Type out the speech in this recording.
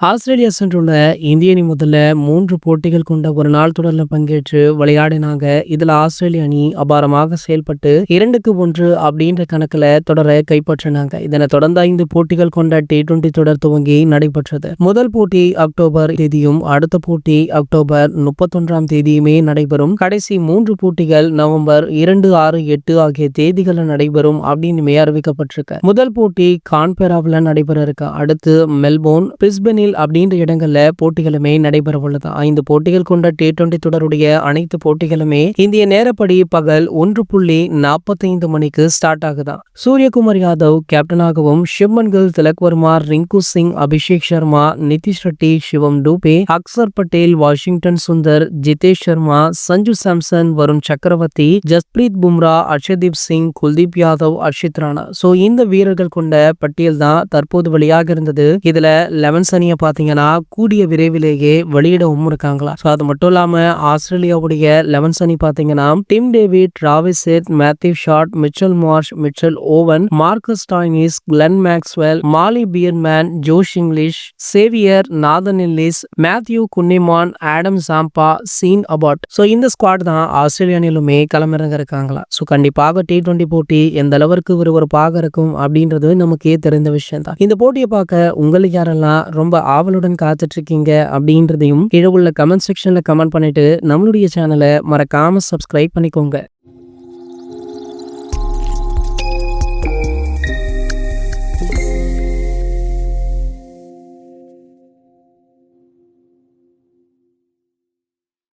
Australia சென்றுள்ள இந்திய அணி முதல்ல 3 போட்டிகள் கொண்ட ஒரு நாள் தொடரில் பங்கேற்று விளையாடினாங்க. இதுல ஆஸ்திரேலிய அணி அபாரமாக செயல்பட்டு 2-1 அப்படின்ற கணக்குல தொடரை கைப்பற்றினாங்க. இதனைத் தொடர்ந்து 5 போட்டிகள் கொண்ட T20 தொடர் துவங்கி நடைபெற்றது. முதல் போட்டி அக்டோபர் தேதியும் அடுத்த போட்டி அக்டோபர் 31ஆம் தேதியுமே நடைபெறும். கடைசி 3 போட்டிகள் நவம்பர் 2, 6, 8 ஆகிய தேதிகளில் நடைபெறும் அப்படின்னு அறிவிக்கப்பட்டிருக்கு. முதல் போட்டி கான்பெராவில் நடைபெற இருக்கு. அடுத்து மெல்போர்ன், பிரிஸ்பனில் அப்படின்ற இடங்கள்ல போட்டிகளுமே நடைபெற உள்ளது. 5 போட்டிகள் கொண்ட T20 தொடருடைய அனைத்து போட்டிகளுமே இந்திய நேரப்படி பகல் 1:45 மணிக்கு ஸ்டார்ட் ஆகுதான். சூரியகுமார் யாதவ் கேப்டனாகவும், ஷுப்மன் கில், திலக் வர்மா, ரிங்கு சிங், அபிஷேக் சர்மா, நிதிஷ் ரெட்டி, சிவம் டூபே, அக்சர் பட்டேல், வாஷிங்டன் சுந்தர், ஜிதேஷ் சர்மா, சஞ்சு சாம்சன், வருண் சக்கரவர்த்தி, ஜஸ்பிரீத் பும்ரா, அர்ஷதீப் சிங், குல்தீப் யாதவ், அர்ஷித் ராணா. இந்த வீரர்கள் கொண்ட பட்டியல் தான் தற்போது வெளியாக இருந்தது. இதுல 11 அணியை பாத்தீங்கன்னா கூடிய விரைவிலேயே வெளியிடவும் இருக்காங்களா. அது மட்டும் இல்லாம ஆஸ்திரேலியாவுடைய 11 அணி பாத்தீங்கன்னா Tim David, Travis Head, Matthew Short, Mitchell Marsh, Mitchell Owen, Marcus Stoinis, Glenn Maxwell, Mahli Beardman, Josh Inglis, Xavier, Nathan Ellis, Matthew Kuhnemann, Adam Zampa, Sean Abbott. இந்த ஸ்குவாட் தான் ஆஸ்திரேலிய அணியிலுமே களமிறங்க இருக்காங்களா. கண்டிப்பாக T20 போட்டி எந்த அளவிற்கு விறுவிறுப்பாக இருக்கும் அப்படின்றது நமக்கே தெரிந்த விஷயம் தான். இந்த போட்டியை பார்க்க உங்களுக்கு யாரெல்லாம் ரொம்ப ஆவலுடன் காத்துட்டு இருக்கீங்க அப்படின்றதையும் கீழே உள்ள கமெண்ட் செக்ஷன்ல கமெண்ட் பண்ணிட்டு நம்மளுடைய சேனலை மறக்காம சப்ஸ்கிரைப் பண்ணிக்கோங்க.